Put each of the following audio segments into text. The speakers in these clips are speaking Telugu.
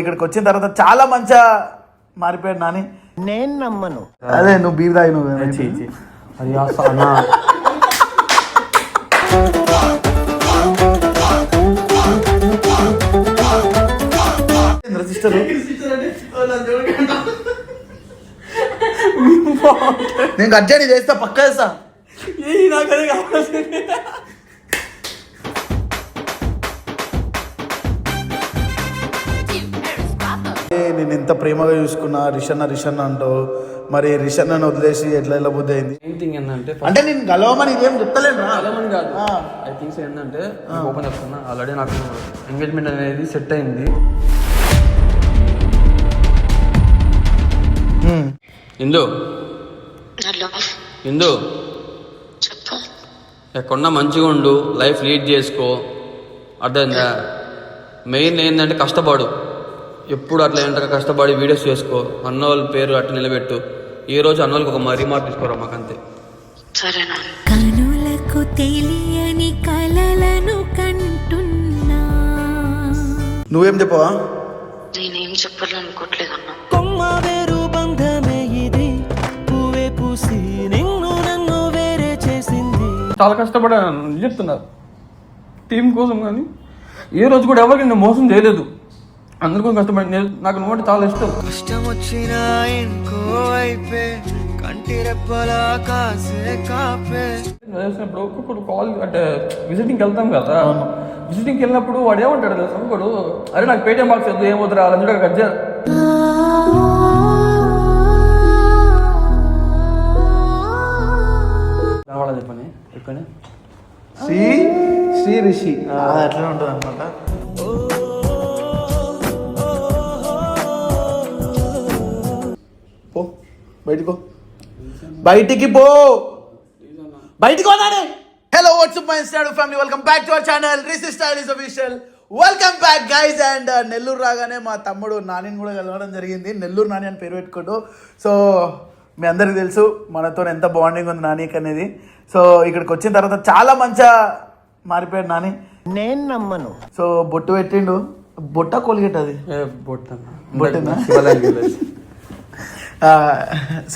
ఇక్కడికి వచ్చిన తర్వాత చాలా మంచిగా మారిపోయాడు నాని. నేను నమ్మను. అదే నువ్వు బీర్ తాగి నువ్వు సిస్టర్ నేను కట్ చేయని చేస్తా పక్క చేస్తా. నేను ఎంత ప్రేమగా చూసుకున్నా రిషన్ అంటావు, మరి రిషన్ అని వదిలేసి ఎట్లా ఎలా బుద్ధి అయింది అంటే నేను గలవమని ఇదేం చెప్తలేను కాదు. ఐ థింక్స్ ఏంటంటే ఓపెన్ చెప్తున్నా, ఆల్రెడీ నాకు ఎంగేజ్మెంట్ అనేది సెట్ అయింది. ఇందు ఎక్కడున్నా మంచిగా ఉండు, లైఫ్ లీడ్ చేసుకో, అర్థమైందా? మెయిన్ ఏంటంటే కష్టపడు, ఎప్పుడు అట్లా ఏంటంటే కష్టపడి వీడియోస్ చేసుకో, అన్న వాళ్ళ పేరు అట్లా నిలబెట్టు. ఈ రోజు అన్న వాళ్ళకి ఒక రిమార్క్ తీసుకోరా మాకు, అంతే. కనులకు తెలియని కలలను కంటున్నా. నువ్వేం చెప్పవా? నేనేం చెప్పాలనుకోవట్లేదు అన్న. చాలా కష్టపడాను చెప్తున్నారు టీం కోసం, కానీ ఏ రోజు కూడా ఎవరికి నేను మోసం చేయలేదు. అందరి కోసం కష్టపడి నాకు నువ్వు చాలా ఇష్టం. కష్టం వచ్చినా చేసినప్పుడు ఒక్కొక్కడు కాల్ అంటే విజిటింగ్కి వెళ్తాం కదా, విజిటింగ్కి వెళ్ళినప్పుడు వాడు ఏమంటాడు తెలుసు, ఒక్కొక్కడు అరే నాకు పేటీఎం బాక్స్ వద్దు, ఏమవుతురా అలా చూడ కట్ కనవాలని చెప్పని చెప్పని శ్రీ రిషి అట్లనే ఉంటుంది అనమాట. పో బయటికి పో బయటికి పోనానే. Hello what's up my star family, welcome back to our channel Rishi style is official. Welcome back guys. And Nellore రాగానే మా తమ్ముడు నానిని కూడా కలవడం జరిగింది. నెల్లూరు నాని అని పేరు పెట్టుకుంటూ. సో మీ అందరికి తెలుసు మనతో ఎంత బాండింగ్ ఉంది నానికి అనేది. సో ఇక్కడికి వచ్చిన తర్వాత చాలా మంచిగా మారిపోయాడు నాని. నేను నమ్మను. సో బొట్టు పెట్టిండు, బొట్ట కోల్గేట్ అది బొట్టేనా?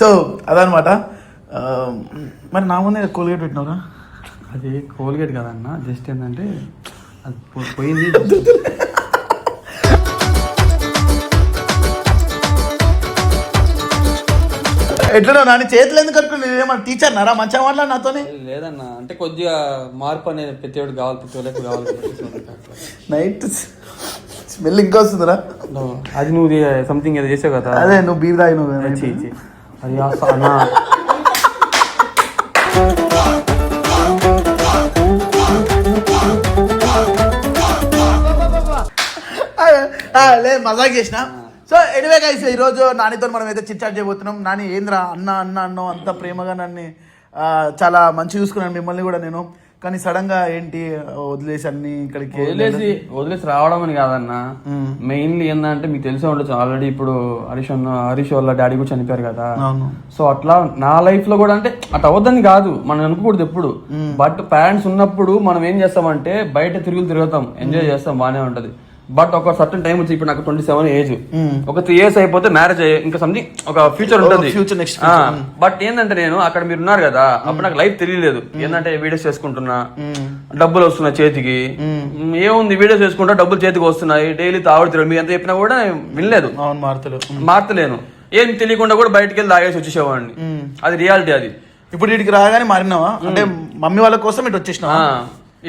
సో అదనమాట. మరి నా ముందే కోల్గేట్ పెట్టినవరా? అది కోల్గేట్ కదన్న, జస్ట్ ఏంటంటే అది పోయింది. ఎట్లా నాని చేతులు ఎందుకు కట్టుకుని ఏమన్నా టీచర్ నారా మంచిగా మాట్లాడి నాతోనే? లేదన్న, అంటే కొద్దిగా మార్పు అనేది ప్రతి ఒక్కటి కావాలి, ప్రతి ఒక్కరికి కావాలి. నైట్ స్మెల్ ఇంకా వస్తుందిరా. అది నువ్వు సంథింగ్ ఏదో చేసావు కదా. అదే నువ్వు బీర్ తాగి నువ్వు అది అన్న. లే మజాక్ చేసిన. సో ఎనివే గైస్, ఈరోజు నానితో మనం అయితే చిట్ చాట్ చేయబోతున్నాం. నాని ఏంద్రా అన్న అంత ప్రేమగా నన్ను చాలా మంచి చూసుకున్నాను మిమ్మల్ని కూడా నేను. కానీ సడన్ గా ఏంటి వదిలేసి అన్ని ఇక్కడికి వదిలేసి రావడం అని కాదన్న, మెయిన్లీ ఏంటంటే మీకు తెలిసే ఉండొచ్చు ఆల్రెడీ, ఇప్పుడు హరీష్ వాళ్ళ డాడీ కూడా చనిపోయారు కదా. సో అట్లా నా లైఫ్ లో కూడా అంటే అట్లా అవద్దని కాదు మనం అనుకోకూడదు ఎప్పుడు, బట్ పేరెంట్స్ ఉన్నప్పుడు మనం ఏం చేస్తామంటే బయట తిరుగుతాం, ఎంజాయ్ చేస్తాం, బాగానే ఉంటది. బట్ ఒక సర్టన్ టైం వచ్చి, ఇప్పుడు నాకు 27 ఏజ్, ఒక 3 years అయిపోతే మ్యారేజ్ ఇంకా సంథింగ్ ఒక ఫ్యూచర్ ఉంటుంది. బట్ ఏంటంటే నేను అక్కడ మీరు ఉన్నారు కదా, అప్పుడు నాకు లైఫ్ తెలియలేదు. ఏంటంటే వీడియోస్ చేసుకుంటున్నా, డబ్బులు వస్తున్నాయి చేతికి, ఏముంది వీడియోస్ చేసుకుంటా డబ్బులు చేతికి వస్తున్నాయి, డైలీ తాగుడు మీరు ఎంత చెప్పినా కూడా వినలేదు, మార్తలేను. ఏం తెలియకుండా కూడా బయటకు వెళ్ళి తాగేసి వచ్చేసేవాడిని. అది రియాలిటీ. అది ఇప్పుడు వీటికి రాగానే మారినావా? అంటే మమ్మీ వాళ్ళ కోసం ఇటు వచ్చేసినా.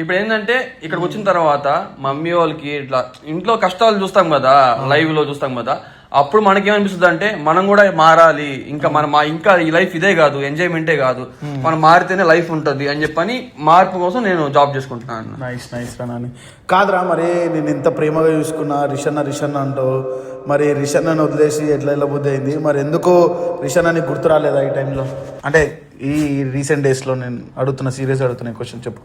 ఇప్పుడు ఏంటంటే ఇక్కడికి వచ్చిన తర్వాత మమ్మీ వాళ్ళకి ఇట్లా ఇంట్లో కష్టాలు చూస్తాం కదా, లైవ్ లో చూస్తాం కదా, అప్పుడు మనకేమనిపిస్తుంది అంటే మనం కూడా మారాలి, ఇంకా ఇంకా ఈ లైఫ్ ఇదే కాదు, ఎంజాయ్మెంటే కాదు, మనం మారితేనే లైఫ్ ఉంటుంది అని చెప్పని మార్పు కోసం నేను జాబ్ చేసుకుంటున్నాను. నైస్ రాని. కాదురా, మరి నేను ఎంత ప్రేమగా చూసుకున్నా రిషన్ అంటావు, మరి రిషన్ అని వదిలేసి ఎట్లా ఎలా బుద్ధి అయింది? మరి ఎందుకు రిషన్ అని గుర్తు రాలేదా ఈ టైంలో? అంటే ఈ రీసెంట్ డేస్లో నేను సీరియస్ అడుగుతున్నా క్వశ్చన్, చెప్పు.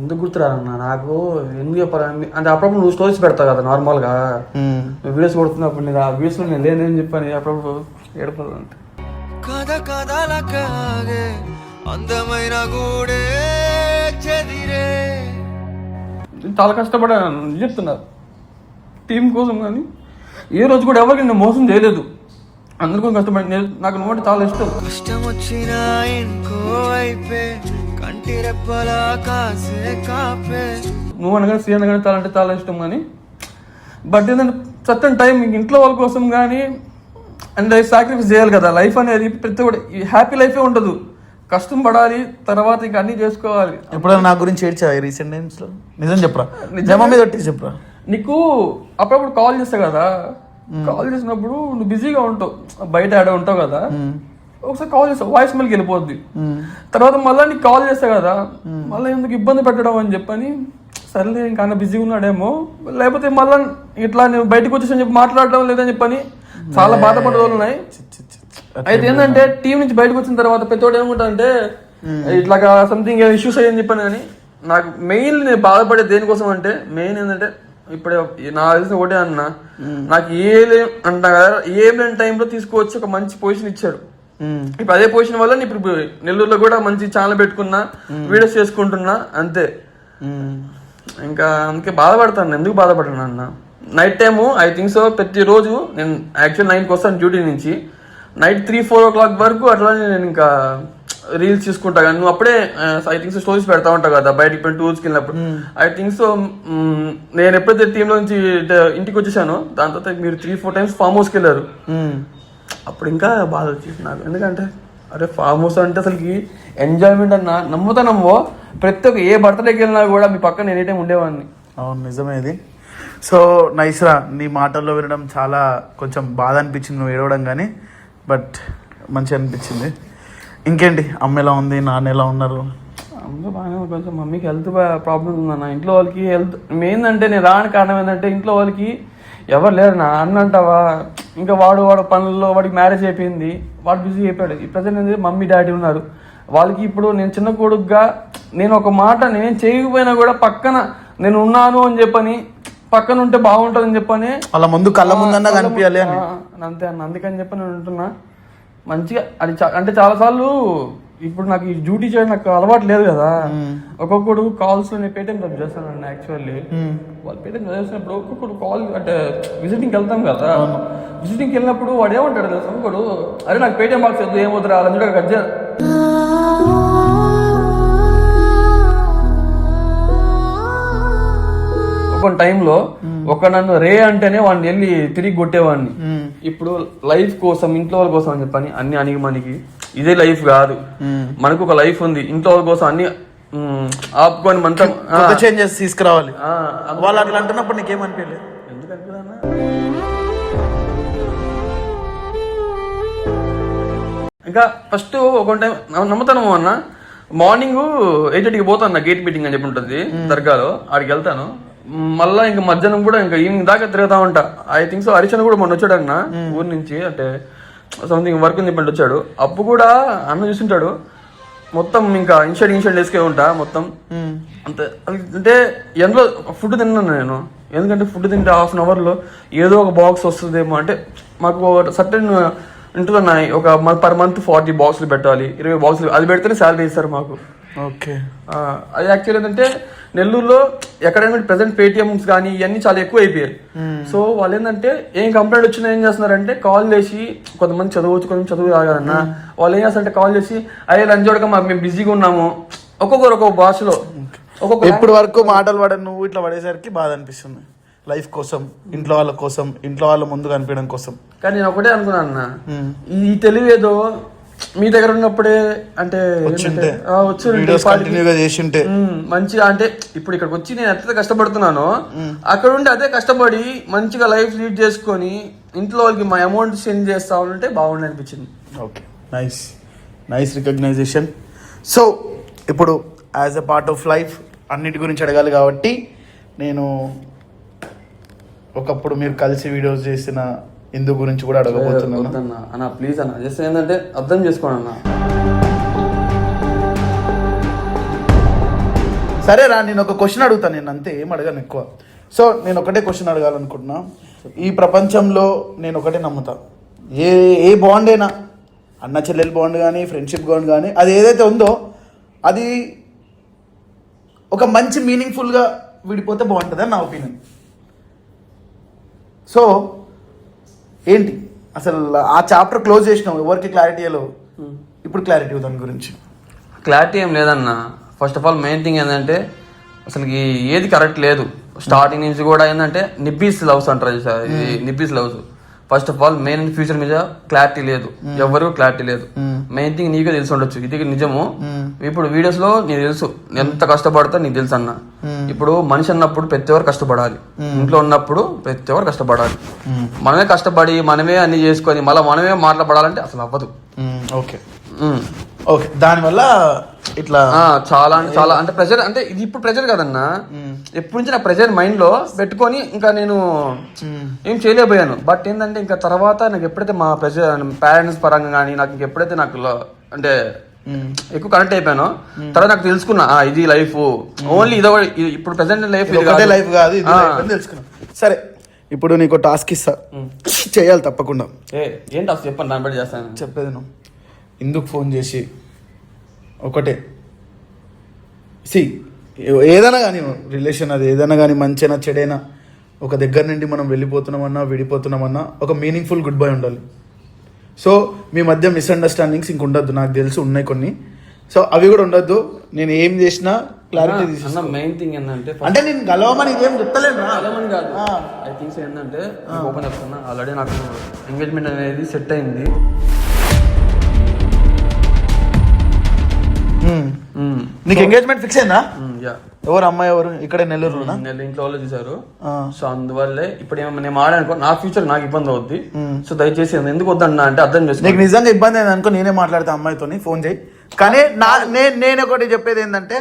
ఎందుకు గుర్తురాదన్న నాకు, ఎందుకు చెప్పాలని అంటే అప్పుడప్పుడు నువ్వు స్టోరీస్ పెడతావు కదా నార్మల్ గా, వీడియోస్ కొడుతున్నప్పుడు నేను ఆ వీడియోస్ లో నేను లేదని చెప్పని అప్పుడప్పుడు ఏడుపోదంటే చాలా కష్టపడాను చెప్తున్నా టీం కోసం, కానీ ఏ రోజు కూడా ఎవరికి నేను మోసం చేయలేదు, అందరికీ కష్టపడి నాకు నువ్వు అంటే చాలా ఇష్టం. కష్టం వచ్చినా ఇంకో వైపే కంటి రెప్పలా కాసే కాపే. నువ్వు అనగానే శ్రీ అనగానే చాలా అంటే చాలా ఇష్టం. కానీ బట్ ఏంటంటే సర్టన్ టైం ఇంట్లో వాళ్ళ కోసం కానీ అండ్ సాక్రిఫైస్ చేయాలి కదా. లైఫ్ అనేది ప్రతి ఒక్కటి హ్యాపీ లైఫే ఉండదు, కష్టం పడాలి, తర్వాత ఇంకా అన్నీ చేసుకోవాలి. ఎప్పుడైనా నా గురించి ఏడ్చా రీసెంట్ టైమ్స్లో? నిజం చెప్పరా, నిజమా మీద ఒట్టి చెప్పరా. నీకు అప్పుడప్పుడు కాల్ చేస్తా కదా, కాల్ చేసినప్పుడు నువ్వు బిజీగా ఉంటావు, బయట ఆడ ఉంటావు కదా, ఒకసారి కాల్ చేస్తావు వాయిస్ మెయిల్కి వెళ్ళిపోద్ది. తర్వాత మళ్ళీ నీకు కాల్ చేస్తా కదా, మళ్ళీ ఎందుకు ఇబ్బంది పెట్టడం అని చెప్పని సర్లే ఇంకా అన్న బిజీగా ఉన్నాడేమో, లేకపోతే మళ్ళీ ఇట్లా నేను బయటకు వచ్చేసి చెప్పి మాట్లాడడం లేదని చెప్పని చాలా బాధపడే రోజులు ఉన్నాయి. అయితే ఏంటంటే టీం నుంచి బయటకు వచ్చిన తర్వాత ప్రతివాడు ఏమనుకుంటా అంటే ఇట్లాగా సంథింగ్ ఇష్యూస్ అయ్యని చెప్పాను. కానీ నాకు మెయిన్ నేను బాధపడే దేనికోసం అంటే మెయిన్ ఏంటంటే ఇప్పుడు నాకు తెలిసిన ఒకటే అన్న, నాకు ఏం లేని టైంలో తీసుకువచ్చి ఒక మంచి పొజిషన్ ఇచ్చాడు. ఇప్పుడు అదే పొజిషన్ వల్ల నేను ఇప్పుడు నెల్లూరులో కూడా మంచి ఛానల్ పెట్టుకున్నా, వీడియోస్ చేసుకుంటున్నా, అంతే. ఇంకా అందుకే బాధపడతాను. ఎందుకు బాధపడను అన్న, night time I think so ప్రతిరోజు నేను యాక్చువల్ 9కి వస్తాను డ్యూటీ నుంచి, నైట్ 3-4 o'clock వరకు అట్లానే నేను ఇంకా రీల్స్ చూసుకుంటా. కానీ నువ్వు అప్పుడే ఐ థింక్ సో స్టోరీస్ పెడతా ఉంటావు కదా బయటికి పోయి టూర్స్కి వెళ్ళినప్పుడు. ఐ థింక్ సో నేను ఎప్పుడైతే టీంలో నుంచి ఇంటికి వచ్చేసానో దాని తర్వాత మీరు 3-4 times ఫామ్ హౌస్కి వెళ్ళారు. అప్పుడు ఇంకా బాధ వచ్చేసి నాకు, ఎందుకంటే అరే ఫామ్ హౌస్ అంటే అసలుకి ఎంజాయ్మెంట్ అన్న, నమ్ముతానమ్మో ప్రతి ఒక్క ఏ బర్త్డేకి వెళ్ళినా కూడా మీ పక్కన ఎనీ టైం ఉండేవాడిని. అవును నిజమే ఇది. సో నైస్ రా, నీ మాటల్లో వినడం చాలా కొంచెం బాధ అనిపించింది నువ్వు ఏడవడం, కానీ బట్ మంచిగా అనిపించింది. ఇంకేంటి, అమ్మ ఎలా ఉంది, నాన్న ఎలా ఉన్నారు? అందరూ బాగానే, కొంచెం మమ్మీకి హెల్త్ ప్రాబ్లమ్ ఉందన్న. ఇంట్లో వాళ్ళకి హెల్త్ మెయిన్ అంటే నేను రాని కారణం ఏంటంటే ఇంట్లో వాళ్ళకి ఎవరు లేరు. నా అన్న అంటావా ఇంకా వాడు పనుల్లో వాడికి మ్యారేజ్ అయిపోయింది, వాడు బిజీ అయిపోయాడు. ఈ ప్రజెంట్ అనేది మమ్మీ డాడీ ఉన్నారు. వాళ్ళకి ఇప్పుడు నేను చిన్న కొడుకుగా నేను ఒక మాట నేను చేయకపోయినా కూడా పక్కన నేను ఉన్నాను అని చెప్పని, పక్కన ఉంటే బాగుంటుందని చెప్పని వాళ్ళ ముందు కళ్ళ ముందన్నా కనిపించాలి అని అంతే అన్న. అందుకని చెప్పి నేను ఉంటున్నా మంచిగా. అది అంటే చాలాసార్లు ఇప్పుడు నాకు ఈ డ్యూటీ చేయడం నాకు అలవాటు లేదు కదా. ఒక్కొక్కడు కాల్స్ నేను పేటిఎం జాబ్ చేస్తాను అండి యాక్చువల్లీ. వాళ్ళు పేటిఎం జాబ్ చేసినప్పుడు ఒక్కొక్కడు కాల్ అంటే విజిటింగ్కి వెళ్తాం కదా, విజిటింగ్కి వెళ్ళినప్పుడు వాడు ఏమంటాడు తెలుసా, ఒక్కొక్కడు అరే నాకు పేటిఎం బాక్స్ వద్దు ఏమవుతురా అలా కట్ చేయాలి. ఒక టైంలో ఒక నన్ను రే అంటేనే వాడిని వెళ్ళి తిరిగి కొట్టేవాడిని. ఇప్పుడు లైఫ్ కోసం ఇంట్లో వాళ్ళ కోసం అని చెప్పని అన్ని అనిగి మనకి ఇదే లైఫ్ కాదు, మనకు ఒక లైఫ్ ఉంది. ఇంట్లో వాళ్ళ కోసం అన్ని ఆపుకొని మనతో చేంజెస్ తీసుకురావాలి. వాళ్ళు అట్లా అంటున్నప్పుడు నీకేమనిపించలేదు? ఎందుకంటే ఇంకా ఫస్ట్ ఒక టైం నమ్ముతాను అన్న, మార్నింగ్ 8:30కి పోతాను, గేట్ మీటింగ్ అని చెప్పి ఉంటుంది దర్గాలో, ఆడికి వెళ్తాను. మళ్ళా ఇంకా మధ్యాహ్నం కూడా ఇంకా ఈవినింగ్ దాకా తిరుగుతా ఉంటా. ఐ థింక్ సో హరిచంద్ర కూడా మొన్న వచ్చాడు అన్న ఊరి నుంచి, అంటే సంథింగ్ వర్క్ ఉంది చెప్పండి వచ్చాడు. అప్పుడు కూడా అన్న చూసింటాడు మొత్తం ఇంకా ఇన్షర్ట్ వేసుకే ఉంటా మొత్తం అంతే. అంటే ఎండలో ఫుడ్ తిన్నాను నేను, ఎందుకంటే ఫుడ్ తింటే 1/2 hourలో ఏదో ఒక బాక్స్ వస్తుందేమో. అంటే మాకు సర్టెన్ ఉంటుందన్నాయి, ఒక పర్ మంత్ 40 బాక్సులు పెట్టాలి, 20 బాక్సులు, అది పెడితేనే శాలరీ ఇస్తారు మాకు. ఓకే, అది యాక్చువల్ ఏంటంటే నెల్లూరులో ఎక్కడైనా ప్రెసెంట్ పేటిఎంస్ కానీ ఇవన్నీ చాలా ఎక్కువ అయిపోయాయి. సో వాళ్ళు ఏంటంటే ఏం కంప్లైంట్ వచ్చినా ఏం చేస్తున్నారంటే కాల్ చేసి, కొంతమంది చదవచ్చు కొంచెం చదువు రాగలన్నా, వాళ్ళు ఏం చేస్తారంటే కాల్ చేసి అయ్యే లంచోడక మేము బిజీగా ఉన్నాము, ఒక్కొక్కరు ఒక్కొక్క భాషలో ఒక్కొక్క. ఇప్పటి వరకు మాటలు పడ నువ్వు ఇట్లా పడేసరికి బాధ అనిపిస్తుంది, లైఫ్ కోసం, ఇంట్లో వాళ్ళ కోసం, ఇంట్లో వాళ్ళ ముందు కనిపించడం కోసం. కానీ నేను ఒకటే అనుకున్నాను అన్న, ఈ తెలివేదో మీ దగ్గర ఉన్నప్పుడే అంటే మంచిగా, అంటే ఇప్పుడు ఇక్కడికి వచ్చి నేను ఎంత కష్టపడుతున్నానో అక్కడ ఉండి అదే కష్టపడి మంచిగా లైఫ్ లీడ్ చేసుకొని ఇంట్లో వాళ్ళకి మా అమౌంట్ సెండ్ చేస్తా ఉంటే బాగుండి అనిపించింది. Okay, nice recognition. సో ఇప్పుడు as a part of life అన్నిటి గురించి అడగాలి కాబట్టి, నేను ఒకప్పుడు మీరు కలిసి వీడియోస్ చేసిన ఇందు గురించి కూడా అడగబోతున్నాను. అన్న ప్లీజ్ అన్న, జస్ట్ ఏంటంటే అర్థం చేసుకోండి అన్న. సరే రా, నేను ఒక క్వశ్చన్ అడుగుతాను, నేను అంతే ఏం అడగాను ఎక్కువ. సో నేను ఒకటే క్వశ్చన్ అడగాలనుకుంటున్నా. ఈ ప్రపంచంలో నేను ఒకటే నమ్ముతా, ఏ బాండ్ అయినా, అన్న చెల్లెలు బాండ్ కానీ, ఫ్రెండ్షిప్ బాండ్ కానీ, అది ఏదైతే ఉందో అది ఒక మంచి మీనింగ్ఫుల్గా విడిపోతే బాగుంటుంది అని నా ఒపీనియన్. సో ఏంటి అసలు ఆ చాప్టర్ క్లోజ్ చేసినావు, ఎవరికి క్లారిటీ లేవు, ఇప్పుడు క్లారిటీ దాని గురించి. క్లారిటీ ఏం లేదన్న. First of all main thing ఏంటంటే అసలుకి ఏది కరెక్ట్ లేదు. స్టార్టింగ్ నుంచి కూడా ఏంటంటే నిబ్బీస్ లవ్స్ అంటారు సార్, ఇది నిబ్బీస్ loves. First of all main future మీద క్లారిటీ లేదు, ఎవరు క్లారిటీ లేదు. మెయిన్ థింగ్ నీకే తెలిసి ఉండొచ్చు, ఇది నిజము. ఇప్పుడు వీడియోస్ లో నీకు తెలుసు ఎంత కష్టపడతా నీకు తెలుసు అన్న. ఇప్పుడు మనిషి అన్నప్పుడు ప్రతి ఒక్కరు కష్టపడాలి, ఇంట్లో ఉన్నప్పుడు ప్రతి ఒక్కరు కష్టపడాలి. మనమే కష్టపడి మనమే అన్ని చేసుకొని మళ్ళీ మనమే మాట్లాడాలంటే అసలు అవ్వదు. ఓకే ఓకే, దానివల్ల ఇట్లా చాలా అంటే చాలా అంటే ప్రెజర్, అంటే ఇది ఇప్పుడు ప్రెజర్ కదన్నా, ఎప్పటి నుంచి నా ప్రెజర్ మైండ్ లో పెట్టుకొని ఇంకా నేను ఏం చేయలేకపోయాను. బట్ ఏంటంటే ఇంకా తర్వాత నాకు ఎప్పుడైతే మా ప్రెజర్ పేరెంట్స్ పరంగా కానీ నాకు ఎప్పుడైతే నాకు అంటే ఎక్కువ కనెక్ట్ అయిపోయానో తర్వాత నాకు తెలుసుకున్నా ఇది లైఫ్ ఓన్లీ ఇదో ఇప్పుడు ప్రెసెంట్ లైఫ్ లైఫ్ కాదు ఇది తెలుసుకున్నా. సరే ఇప్పుడు నీకు టాస్క్ ఇస్తా, చేయాలి తప్పకుండా. ఏం టాస్క్ చెప్పండి, దాన్ని బట్టి చేస్తాను. చెప్పేది నువ్వు ఇందుకు ఫోన్ చేసి ఒకటే ఏదైనా కానీ రిలేషన్ అది ఏదైనా కానీ మంచినా చెడైనా ఒక దగ్గర నుండి మనం వెళ్ళిపోతున్నామన్నా విడిపోతున్నామన్నా ఒక మీనింగ్ఫుల్ గుడ్ బై ఉండాలి. సో మీ మధ్య మిస్అండర్స్టాండింగ్స్ ఇంక ఉండొద్దు, నాకు తెలిసి ఉన్నాయి కొన్ని. సో అవి కూడా ఉండొద్దు. నేను ఏం చేసినా క్లారిటీ తీసుకున్నా. మెయిన్ థింగ్ ఏంటంటే అంటే నేను గలవమని ఇదేం చెప్తలేను, గలవమని కాదు. ఐ థింక్స్ ఏంటంటే ఓపెన్ చెప్తున్నా, ఆల్రెడీ నాకు ఎంగేజ్మెంట్ అనేది సెట్ అయింది. నీకు ఎంగేజ్మెంట్ ఫిక్స్ అయిందా? ఎవరు అమ్మాయి ఎవరు? ఇక్కడ నెల్లూరు ఇంట్లో వాళ్ళు చూసారు. సో అందువల్లే ఇప్పుడు నేను మాట్లాడుకో నా ఫ్యూచర్ నాకు ఇబ్బంది అవుద్ది. సో దయచేసి ఎందుకు వద్దన్నా అంటే అర్థం చేసుకో. నీకు నిజంగా ఇబ్బంది అయింది అనుకో నేనే మాట్లాడతా అమ్మాయితో, ఫోన్ చేయి. కానీ నేను ఒకటి చెప్పేది ఏంటంటే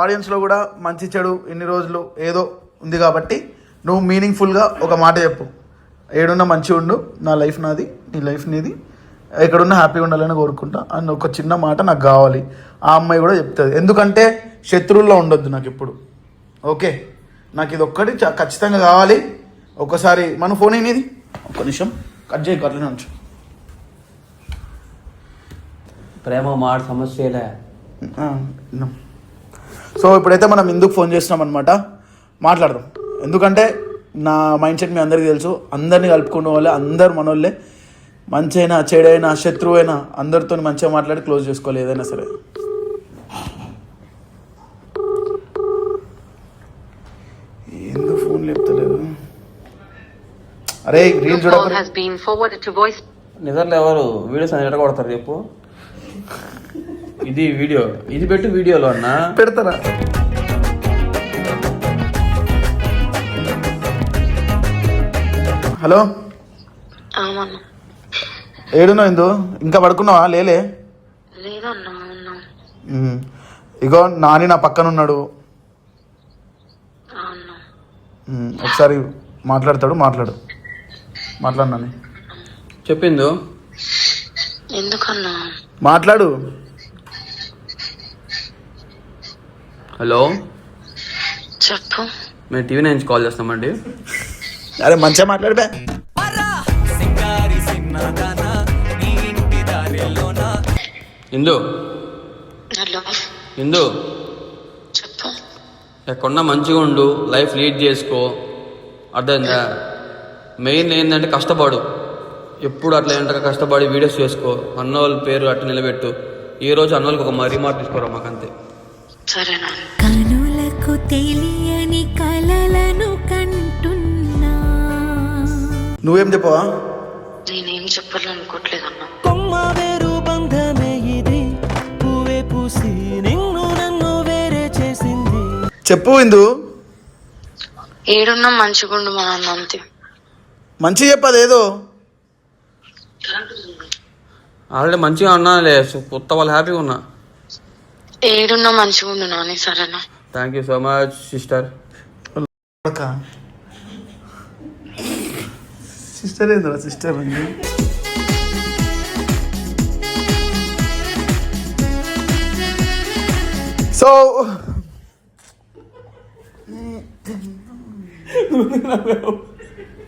ఆడియన్స్ లో కూడా మంచి చెడు ఇన్ని రోజులు ఏదో ఉంది కాబట్టి నువ్వు మీనింగ్ఫుల్గా ఒక మాట చెప్పు. ఏడున్నా మంచిగా ఉండు, నా లైఫ్ నాది, నీ లైఫ్ నీది, ఎక్కడున్నా హ్యాపీగా ఉండాలని కోరుకుంటా అని ఒక చిన్న మాట నాకు కావాలి. ఆ అమ్మాయి కూడా చెప్తుంది, ఎందుకంటే శత్రువుల్లో ఉండొద్దు నాకు ఇప్పుడు. ఓకే, నాకు ఇది ఒక్కటి ఖచ్చితంగా కావాలి. ఒక్కసారి మన ఫోన్ అయినది ఒక్క నిమిషం కట్ చేయకు, అట్లనే ఉంచు. ప్రేమ మాట సమస్యలే. సో ఇప్పుడైతే మనం ఎందుకు ఫోన్ చేస్తున్నాం అనమాట, మాట్లాడదాం. ఎందుకంటే నా మైండ్ సెట్ మీ అందరికీ తెలుసు, అందరినీ కలుపుకునే వాళ్ళే, అందరు మనోళ్ళే. మంచి అయినా చెడైనా శత్రువు అయినా అందరితో మంచిగా మాట్లాడి క్లోజ్ చేసుకోవాలి ఏదైనా సరే. ఎందుకు ఫోన్ లేపుతలేదు? అరే రీల్ చూడ నిద్రలో ఎవరు వీడియోస్ అని ఎడగొడతారు రేపు. ఇది వీడియో, ఇది పెట్టు వీడియోలో అన్న పెడతారా? హలో ఏడున్నావు? ఇందు ఇంకా పడుకున్నావా? లేలే ఇగో నాని నా పక్కన ఉన్నాడు, ఒకసారి మాట్లాడతాడు, మాట్లాడు నాని. చెప్పిందో ఎందుకన్నా మాట్లాడు. హలో చెప్పు. మేము టీవీ నుంచి కాల్ చేస్తామండి. అరే మంచిగా మాట్లాడిపే. ఇందు హలో ఇందు చెప్పు. ఎక్కడున్నా మంచిగా ఉండు, లైఫ్ లీడ్ చేసుకో, అర్థమైందా? మెయిన్ ఏంటంటే కష్టపడు, ఎప్పుడు అట్లా ఏంటంటే కష్టపడి వీడియోస్ చేసుకో, అన్నోళ్ళ పేరు అట్లా నిలబెట్టు. ఈ రోజు అన్నోళ్ళకి ఒక మరీ మాట తీసుకోరా మాకంతే. సరేనా? కనులకు తెలియని కలలను కంటున్నా. నువ్వేం చెప్పవా? నేనేం చెప్పాలనుకోవట్లేదన్నా. చెప్పు ఇందు. ఏడున్నా మంచిగుండు మా అన్న, అంతే. మంచిగా చెప్పదు ఏదో. ఆల్రెడీ మంచిగా ఉన్నాలే, కొత్త వాళ్ళు హ్యాపీగా ఉన్నా. ఏడున్నా మంచిగుండు నాని, సరేనా? Thank you so much sister. Sister ఏంద్రా సిస్టర్ అండి? సో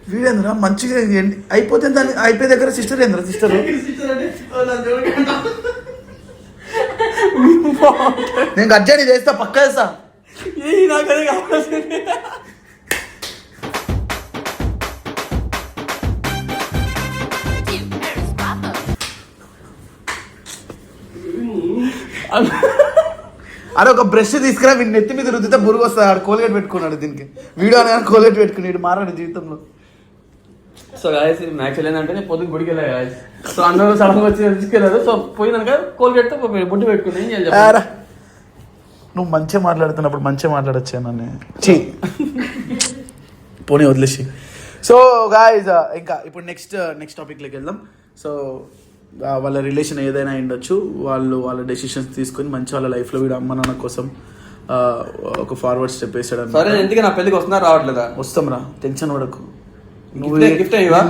వీడేంద్రా మంచిగా అయిపోతే దాన్ని అయిపోయే దగ్గర సిస్టర్ ఏంద్రా సిస్టర్? నేను కట్ చేయని చేస్తా, పక్కా చేస్తా. అరే ఒక బ్రష్ తీసుకురా వీడి నెత్తి మీద రుద్దితే బురుగు వస్తుంది. ఆడు కోల్గేట్ పెట్టుకున్నాడు దీనికి. వీడియో అని కోల్గేట్ పెట్టుకుని మారాడు జీవితంలో. సో గాయస్ యాక్చువల్ ఏంటంటే నేను పొద్దుకు గుడికి వెళ్ళా గాయస్. సో అందరూ సడన్ గా వచ్చి తీసుకెళ్ళారు. సో పోయినాక కోల్గేట్ తో బుడ్డి పెట్టుకుని ఏం చేయాలి చెప్పు? నువ్వు మంచిగా మాట్లాడుతున్నప్పుడు మంచిగా మాట్లాడొచ్చా నన్ను పోనీ వదిలేసి. సో గాయస్ ఇంకా ఇప్పుడు నెక్స్ట్ టాపిక్లోకి వెళ్దాం. సో వాళ్ళ రిలేషన్ ఏదైనా ఉండొచ్చు, వాళ్ళ డెసిషన్స్ తీసుకొని మంచి వాళ్ళ లైఫ్లో వీడు అమ్మ నాన్న కోసం ఒక ఫార్వర్డ్ స్టెప్ వేసాడు. సరే ఎందుకు నా పెళ్ళికి వస్తున్నా రావట్లేదా? వస్తాం రా, టెన్షన్ పడకు.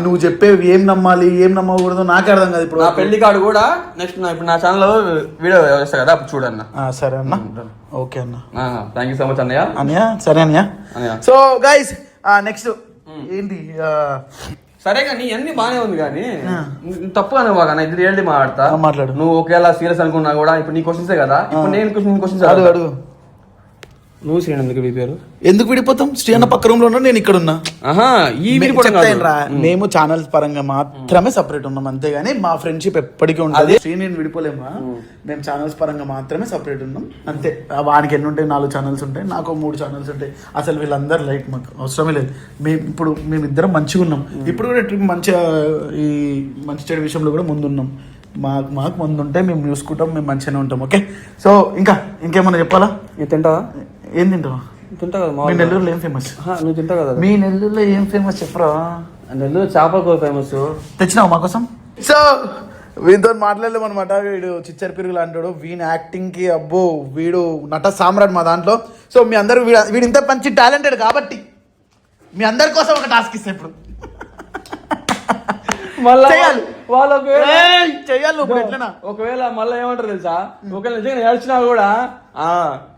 నువ్వు చెప్పేవి ఏం నమ్మాలి ఏం నమ్మకూడదు నాకే అర్థం కాదు. ఇప్పుడు నా పెళ్లి కార్డు కూడా నెక్స్ట్ ఇప్పుడు నా ఛానల్ వీడియో చేస్తా కదా, అప్పుడు చూడన్న. సరే అన్న, ఓకే అన్న, థ్యాంక్ యూ సో మచ్ అన్నయ్య. సరే అన్నయ్య. సో గైస్ నెక్స్ట్ ఏంటి? సరే కానీ అన్ని బానే ఉంది కానీ తప్పు అని బాగా ఇది రియల్టీ మాట్లాడు. నువ్వు ఒకేలా సీరియస్ అనుకున్నా కూడా ఇప్పుడు నీ క్వశ్చన్సే కదా. ఇప్పుడు నేను క్వశ్చన్స్ అడుగు. నువ్వు శ్రీని ఎందుకు విడిపోతాం? శ్రీ అన్న పక్క రూమ్ లో ఉన్నా, నేను ఇక్కడ ఉన్నా. మేము ఛానల్స్ పరంగా మాత్రమే సపరేట్ ఉన్నాం అంతేగాని మా ఫ్రెండ్షిప్ ఎప్పటికీ ఉంటుంది. శ్రీ నేను విడిపోలేమా, మేము ఛానల్స్ పరంగా మాత్రమే సపరేట్ ఉన్నాం అంతే. వానికి ఎన్ని ఉంటాయి? 4 ఛానల్స్ ఉంటాయి, నాకు 3 ఛానల్స్ ఉంటాయి. అసలు వీళ్ళందరూ లైట్ మాకు అవసరమే లేదు. మేమిద్దరం మంచిగా ఉన్నాం. ఇప్పుడు కూడా ట్రిప్ మంచిగా ఈ మంచి చెడు విషయంలో కూడా ముందున్నాం. మాకు ముందు ఉంటే మేము చూసుకుంటాం, మేము మంచిగానే ఉంటాం. ఓకే. సో ఇంకేమన్నా చెప్పాలా? తింటావా? ఏం తింటావా? తింటా కదా. మీ నెల్లూరులో ఏం ఫేమస్? నువ్వు తింటావు కదా. మీ నెల్లూరులో ఏం ఫేమస్ చెప్పరా? నెల్లూరు చేపల కూర ఫేమస్. తెచ్చినావు మా కోసం? సో వీడితో మాట్లాడలేం అనమాట. వీడు చిచ్చర పిరుగులు అంటాడు. వీని యాక్టింగ్ కి అబ్బో వీడు నట సామ్రాట్ మా దాంట్లో. సో మీ అందరూ వీడు ఇంత మంచి టాలెంటెడ్ కాబట్టి మీ అందరి కోసం ఒక టాస్క్ ఇస్తా ఇప్పుడు. ఒకవేళ మళ్ళీ ఏమంటారు తెలుసా, ఒకవేళ నిజంగా ఏడ్చినా కూడా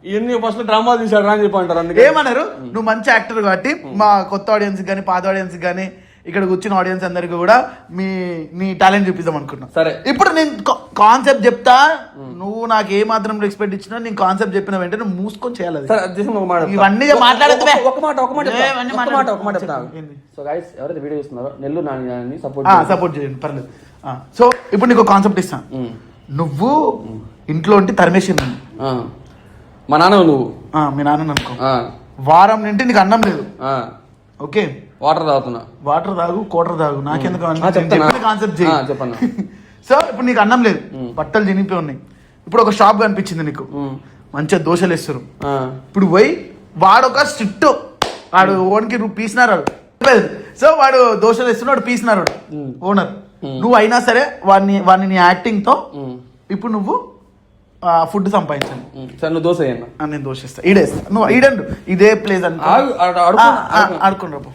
ఇవన్నీ ఫస్ట్ డ్రామా తీసాడు అని చెప్పి అంటారు. అందుకే ఏమన్నారు, నువ్వు మంచి యాక్టర్ కాబట్టి మా కొత్త ఆడియన్స్ కానీ పాత ఆడియన్స్ కానీ ఇక్కడ కూర్చున్న ఆడియన్స్ అందరికి కూడా నీ టాలెంట్ చూపిద్దాం అనుకున్నా. సరే ఇప్పుడు నేను కాన్సెప్ట్ చెప్తా, నువ్వు నాకు ఏ మాత్రం రెస్పెక్ట్ ఇచ్చినా నేను కాన్సెప్ట్ చెప్పిన వెంటనే నువ్వు మూసుకొని చేయాలి. ఇవన్నీ మాట్లాడదు. సో గైస్ ఎవరైతే వీడియో చూస్తున్నారో నెల్లూరు నాని సపోర్ట్ చేయండి, పర్లేదు. సో ఇప్పుడు నీకు కాన్సెప్ట్ ఇస్తాను. నువ్వు ఇంట్లో ఉంటే తరిమేసింది మా నాన్న, నువ్వు మీ నాన్న అనుకో, వారం నుండి నీకు అన్నం లేదు. ఓకే, వాటర్ తాగుతున్నా. వాటర్ తాగు, కోటర్ తాగు, నాకెందుకు కాన్సెప్ట్ చెప్పండి. సో ఇప్పుడు నీకు అన్నం లేదు, బట్టలు చినిపోయి ఉన్నాయి. ఇప్పుడు ఒక షాప్ కనిపించింది నీకు, మంచిగా దోశలు వేస్తారు. ఇప్పుడు పోయి వాడు ఒక స్ట్రిక్ట్, వాడు ఓన్కి పీసినారు. సో వాడు దోశలు వేస్తున్నాడు, పీసినారు ఓనర్. నువ్వు అయినా సరే వాడిని నీ యాక్టింగ్ తో ఇప్పుడు నువ్వు ఫుడ్ సంపాదించాను. సార్ నువ్వు దోశ వేయన్నా, నేను దోశ ఇస్తా. ఈడేస్తా, నువ్వు ఈడండు. ఇదే ప్లేస్ అని ఆడుకోండి రాపు.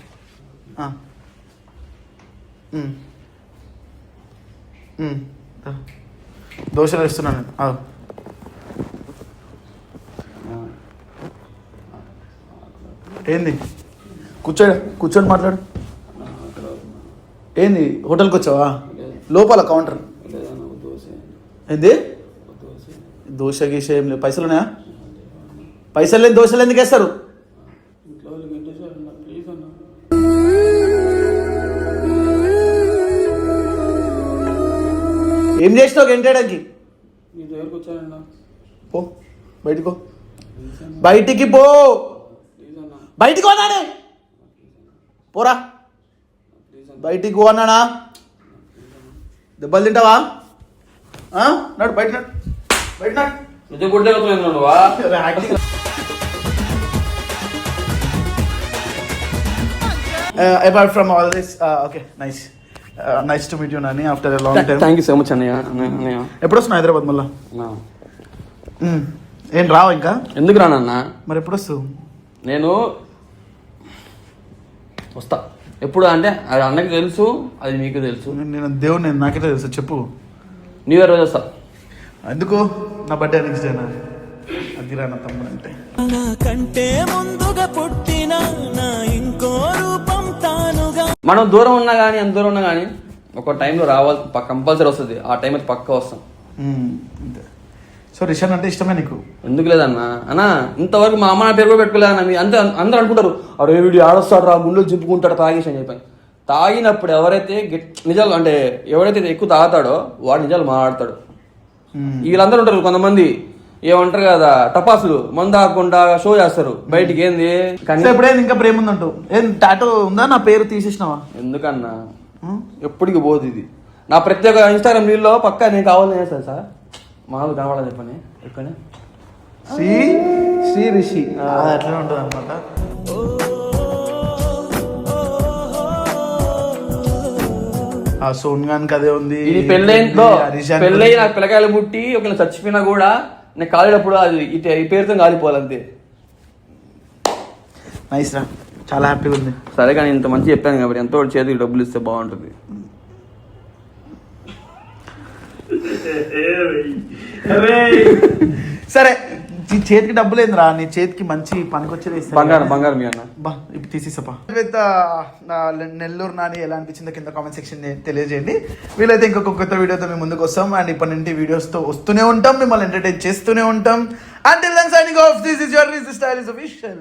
దోశలు వేస్తున్నాను. ఏంది కూర్చొని మాట్లాడు. ఏంది హోటల్కి వచ్చావా? లోపల కౌంటర్. ఏంది దోశ గీస ఏం లేదు. పైసలు ఉన్నాయా? పైసలు లేని దోశలు ఎందుకు వేస్తారు? ఏం చేసినావు గంటేయడానికి? పో బయటికి, పో బయటికి, పో బయటికి అన్నాడే. పోరా బయటికి పో అన్నానా? దెబ్బలు తింటావా? నాడు బయట నాడు, బయట నాడు. Apart from all this, okay, nice to meet you, Nani, after a long time. Thank you so much, అన్నయ్య. ఎప్పుడు వస్తున్నావు హైదరాబాద్ మళ్ళా? ఏం రావు ఇంకా? ఎందుకు రానన్నా? మరి ఎప్పుడు వస్తావు? నేను వస్తా ఎప్పుడు అంటే అది అన్నకి తెలుసు, అది మీకు తెలుసు. నేను దేవుడు, నేను నాకే తెలుసు. చెప్పు. న్యూ ఇయర్ రోజు వస్తా. ఎందుకు? నా బర్త్డే నెక్స్ట్ డేనా? అది రా నా తమ్ముడు అంటే. నాకంటే ముందుగా పుట్టిన నా ఇంకో రూపం తానుగా. మనం దూరం ఉన్నా కానీ, ఎంత దూరం ఉన్నా కానీ ఒక టైంలో రావాలి, కంపల్సరీ వస్తుంది. ఆ టైం అయితే పక్కా వస్తాం. అంతే. సో రిషన్ అంటే ఇష్టమే నీకు? ఎందుకు లేదన్నా. అన్నా ఇంతవరకు మా అమ్మ నా పేరు కూడా పెట్టుకోలేదన్న. అంతే అందరూ అనుకుంటారు, అరే వీడు ఆడొస్తాడు రా, గుండెలు చింపుకుంటాడు తాగేసి అని చెప్పి. తాగినప్పుడు ఎవరైతే నిజాలు అంటే ఎవరైతే ఎక్కువ తాగుతాడో వాడు నిజాలు మాట్లాడతాడు. వీళ్ళందరూ ఉంటారు కొంతమంది, ఏమంటారు కదా టపాసులు మందు ఆకుండా షో చేస్తారు బయటికి ఏంది కానీ సో ఇప్పుడేంది ఇంకా ప్రేమ ఉందంటూ ఏం టాటూ ఉందా నా పేరు తీసేసినావా ఎందుకన్నా ఎప్పటికి పోదు ఇది నా ప్రత్యేక ఇన్స్టాగ్రామ్ రీల్లో పక్కా నేను కావాలని చేస్తాను సార్ మామూలు కనబడాలి చెప్పని ఎక్కడ శ్రీ రిషి అది అట్లనే ఉంటుంది అనమాట. ఆ సోన్ గాన్ కదే ఉంది, ఇది పెళ్ళైందో హరీష్ గాన్ పెళ్ళై నాకు పిల్లకాయలు పుట్టి ఒకవేళ చచ్చిపోయినా కూడా నేను కాలేటప్పుడు అది ఈ పేరుతో కాలిపోవాలంతే. నైస్ రా, చాలా హ్యాపీగా ఉంది. సరే కానీ ఇంత మంచి చెప్పాను కాబట్టి ఎంతో చేతికి డబ్బులు ఇస్తే బాగుంటుంది. సరే నీ చేతికి డబ్బులు ఏందిరా, నీ చేతికి మంచి పనికొచ్చేది ఇస్తాను. బంగారం మీ అన్న బా ఇప్పుడు తీసేసపా. విత్ నెల్లూరు నాని ఎలా అనిపించిందో కింద కామెంట్ సెక్షన్ తెలియజేయండి. వీలైతే ఇంకొక కొత్త వీడియోతో మేము ముందుకు వస్తాం అండ్ ఇప్పటి నుండి వీడియోస్తో వస్తూనే ఉంటాం, మిమ్మల్ని ఎంటర్టైన్ చేస్తూనే ఉంటాం. Until then, signing off, this is your Rizzy Stylish Official.